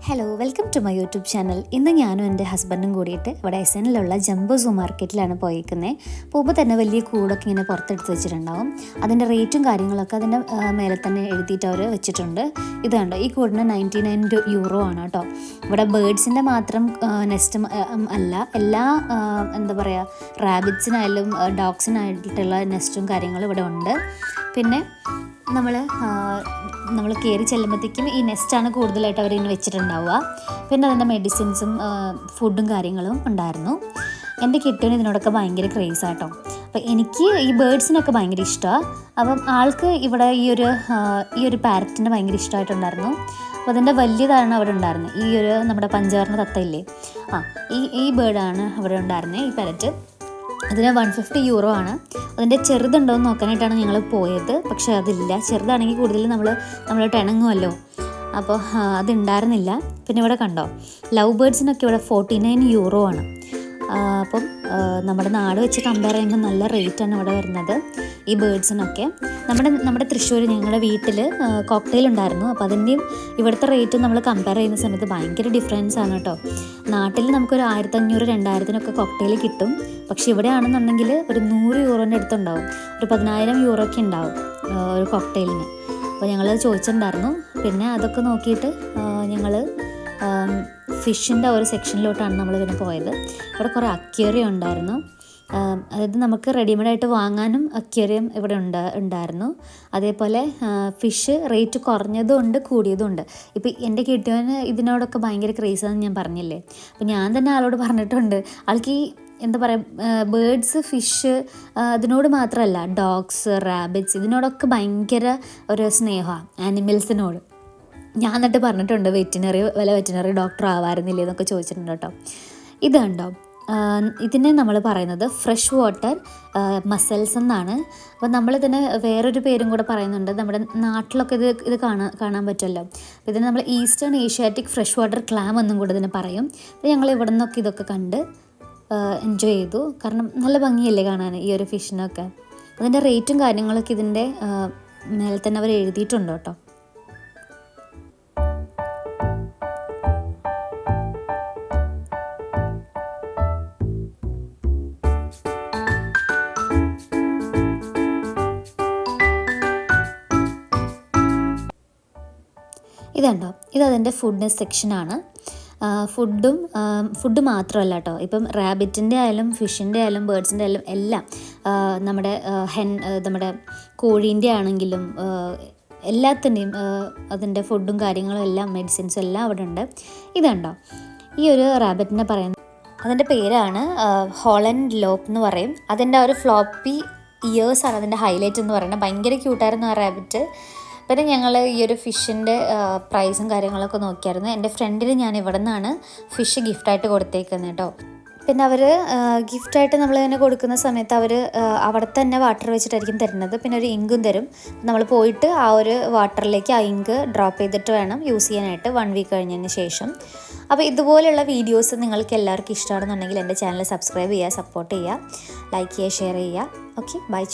Hello, welcome to my YouTube channel. ഇന്ന് ഞാനും എൻ്റെ ഹസ്ബൻഡും കൂടിയിട്ട് ഇവിടെ എസ്എനിലുള്ള ജംബോ സൂ മാർക്കറ്റിലാണ് പോയിരിക്കുന്നത്. പോകുമ്പോൾ തന്നെ വലിയ കൂടൊക്കെ ഇങ്ങനെ പുറത്തെടുത്ത് വെച്ചിട്ടുണ്ടാവും. അതിൻ്റെ റേറ്റും കാര്യങ്ങളൊക്കെ അതിൻ്റെ മേലെ തന്നെ എഴുതിയിട്ട് അവർ വെച്ചിട്ടുണ്ട്. ഇത് കണ്ടോ, ഈ കൂടിന് 99 യൂറോ ആണ് കേട്ടോ. ഇവിടെ ബേഡ്സിൻ്റെ മാത്രം നെസ്റ്റ് അല്ല, എല്ലാ എന്താ പറയുക, റാബിറ്റ്സിനായാലും ഡോഗ്സിനായിട്ടുള്ള നെസ്റ്റും കാര്യങ്ങളും ഇവിടെ ഉണ്ട്. പിന്നെ നമ്മൾ കയറി ചെല്ലുമ്പോഴത്തേക്കും ഈ നെസ്റ്റാണ് കൂടുതലായിട്ട് അവരിങ്ങനെ വെച്ചിട്ടുണ്ടാവുക. പിന്നെ അതിൻ്റെ മെഡിസിൻസും ഫുഡും കാര്യങ്ങളും ഉണ്ടായിരുന്നു. എൻ്റെ കിട്ടുവിന് ഇതിനോടൊക്കെ ഭയങ്കര ക്രേസാട്ടോ. അപ്പോൾ എനിക്ക് ഈ ബേഡ്സിനൊക്കെ ഭയങ്കര ഇഷ്ടമാണ്. അപ്പം ആൾക്ക് ഇവിടെ ഈ ഒരു പാരറ്റിനെ ഭയങ്കര ഇഷ്ടമായിട്ടുണ്ടായിരുന്നു. അപ്പോൾ അതിൻ്റെ വലിയതാണ് അവിടെ ഉണ്ടായിരുന്നത്. നമ്മുടെ പഞ്ചവർണ്ണ തത്തയില്ലേ, ഈ ബേഡാണ് അവിടെ ഉണ്ടായിരുന്നത്, ഈ പാരറ്റ്. അതിന് 150 യൂറോ ആണ്. അതിൻ്റെ ചെറുതുണ്ടോ എന്ന് നോക്കാനായിട്ടാണ് ഞങ്ങൾ പോയത്. പക്ഷേ അതില്ല. ചെറുതാണെങ്കിൽ കൂടുതൽ നമ്മൾ ഇണങ്ങുമല്ലോ, അപ്പോൾ അതുണ്ടായിരുന്നില്ല. പിന്നെ ഇവിടെ കണ്ടോ, ലവ് ബേഡ്സിനൊക്കെ ഇവിടെ 49 യൂറോ ആണ്. അപ്പം നമ്മുടെ നാട് വെച്ച് കമ്പയർ ചെയ്യുമ്പോൾ നല്ല റേറ്റാണ് ഇവിടെ വരുന്നത് ഈ ബേഡ്സിനൊക്കെ. നമ്മുടെ തൃശ്ശൂർ ഞങ്ങളുടെ വീട്ടിൽ കോക്ടെയിൽ ഉണ്ടായിരുന്നു. അപ്പോൾ അതിൻ്റെയും ഇവിടുത്തെ റേറ്റും നമ്മൾ കമ്പയർ ചെയ്യുന്ന സമയത്ത് ഭയങ്കര ഡിഫറൻസ് ആണ് കേട്ടോ. നാട്ടിൽ നമുക്കൊരു 1500-2000 കോക്ടെയിൽ കിട്ടും. പക്ഷെ ഇവിടെ ആണെന്നുണ്ടെങ്കിൽ ഒരു 100 യൂറോൻ്റെ അടുത്തുണ്ടാവും, ഒരു 10,000 യൂറോ ഒക്കെ ഉണ്ടാവും ഒരു കോക്ടെയിലിന്. അപ്പോൾ ഞങ്ങൾ ചോദിച്ചിട്ടുണ്ടായിരുന്നു. പിന്നെ അതൊക്കെ നോക്കിയിട്ട് ഞങ്ങൾ ഫിഷിൻ്റെ ഒരു സെക്ഷനിലോട്ടാണ് നമ്മൾ പിന്നെ പോയത്. ഇവിടെ കുറേ അക്വേറിയം ഉണ്ടായിരുന്നു. അതായത് നമുക്ക് റെഡിമെയ്ഡായിട്ട് വാങ്ങാനും അക്വേറിയം ഇവിടെ ഉണ്ടായിരുന്നു. അതേപോലെ ഫിഷ് റേറ്റ് കുറഞ്ഞതും ഉണ്ട്, കൂടിയതും ഉണ്ട്. ഇപ്പോൾ എൻ്റെ കെട്ടിയവന് ഇതിനോടൊക്കെ ഭയങ്കര ക്രേസാണെന്ന് ഞാൻ പറഞ്ഞില്ലേ. അപ്പോൾ ഞാൻ തന്നെ ആളോട് പറഞ്ഞിട്ടുണ്ട്, ആൾക്ക് ഈ എന്താ പറയുക, ബേഡ്സ്, ഫിഷ് അതിനോട് മാത്രമല്ല, ഡോഗ്സ്, റാബിറ്റ്സ് ഇതിനോടൊക്കെ ഭയങ്കര ഒരു സ്നേഹമാണ്, ആനിമൽസിനോട്. ഞാൻ എന്നിട്ട് പറഞ്ഞിട്ടുണ്ട് വെറ്റിനറി ഡോക്ടർ ആവാറുന്നില്ലേ എന്നൊക്കെ ചോദിച്ചിട്ടുണ്ട് കേട്ടോ. ഇത് കണ്ടോ, ഇതിനെ നമ്മൾ പറയുന്നത് ഫ്രഷ് വാട്ടർ മസൽസ് എന്നാണ്. അപ്പോൾ നമ്മളിതിന് വേറൊരു പേരും കൂടെ പറയുന്നുണ്ട്. നമ്മുടെ നാട്ടിലൊക്കെ ഇത് കാണാൻ പറ്റുമല്ലോ. അപ്പോൾ ഇതിന് നമ്മൾ eastern Asiatic fresh water clamp എന്നും കൂടെ ഇതിന് പറയും. അപ്പോൾ ഞങ്ങൾ ഇവിടെ നിന്നൊക്കെ ഇതൊക്കെ കണ്ട് എൻജോയ് ചെയ്തു. കാരണം നല്ല ഭംഗിയല്ലേ കാണാൻ ഈ ഒരു ഫിഷിനൊക്കെ. അതിൻ്റെ റേറ്റും കാര്യങ്ങളൊക്കെ ഇതിൻ്റെ മേലെ തന്നെ അവർ എഴുതിയിട്ടുണ്ട് കേട്ടോ. ഇതുണ്ടോ, ഇതതിൻ്റെ ഫുഡ് സെക്ഷനാണ്. ഫുഡ് മാത്രമല്ല കേട്ടോ. ഇപ്പം റാബിറ്റിൻ്റെ ആയാലും ഫിഷിൻ്റെ ആയാലും ബേഡ്സിൻ്റെ ആയാലും എല്ലാം, നമ്മുടെ കോഴീൻ്റെ ആണെങ്കിലും എല്ലാത്തിൻ്റെയും അതിൻ്റെ ഫുഡും കാര്യങ്ങളും എല്ലാം, മെഡിസിൻസും എല്ലാം അവിടെ ഉണ്ട്. ഇതുണ്ടോ, ഈ ഒരു റാബിറ്റിനെ പറയുന്നത്, അതിൻ്റെ പേരാണ് ഹോളൻഡ് ലോപ്പ് എന്ന് പറയും. അതിൻ്റെ ഒരു ഫ്ലോപ്പി ഇയേഴ്സാണ് അതിൻ്റെ ഹൈലൈറ്റ് എന്ന് പറയുന്നത്. ഭയങ്കര ക്യൂട്ടായിരുന്നു ആ റാബിറ്റ്. പിന്നെ ഞങ്ങൾ ഈ ഒരു ഫിഷിൻ്റെ പ്രൈസും കാര്യങ്ങളൊക്കെ നോക്കിയായിരുന്നു. എൻ്റെ ഫ്രണ്ടിന് ഞാൻ ഇവിടെ നിന്നാണ് ഫിഷ് ഗിഫ്റ്റായിട്ട് കൊടുത്തേക്കുന്നത് കേട്ടോ. പിന്നെ അവർ ഗിഫ്റ്റായിട്ട് നമ്മളിങ്ങനെ കൊടുക്കുന്ന സമയത്ത് അവർ അവിടെ തന്നെ വാട്ടർ വെച്ചിട്ടായിരിക്കും തരുന്നത്. പിന്നെ ഒരു ഇങ്കും തരും. നമ്മൾ പോയിട്ട് ആ ഒരു വാട്ടറിലേക്ക് ആ ഇങ്ക് ഡ്രോപ്പ് ചെയ്തിട്ട് വേണം യൂസ് ചെയ്യാനായിട്ട് 1 വീക്ക് കഴിഞ്ഞതിന് ശേഷം. അപ്പോൾ ഇതുപോലെയുള്ള വീഡിയോസ് നിങ്ങൾക്ക് എല്ലാവർക്കും ഇഷ്ടമാണെന്നുണ്ടെങ്കിൽ എൻ്റെ ചാനൽ സബ്സ്ക്രൈബ് ചെയ്യുക, സപ്പോർട്ട് ചെയ്യുക, ലൈക്ക് ചെയ്യുക, ഷെയർ ചെയ്യുക. Okay, by.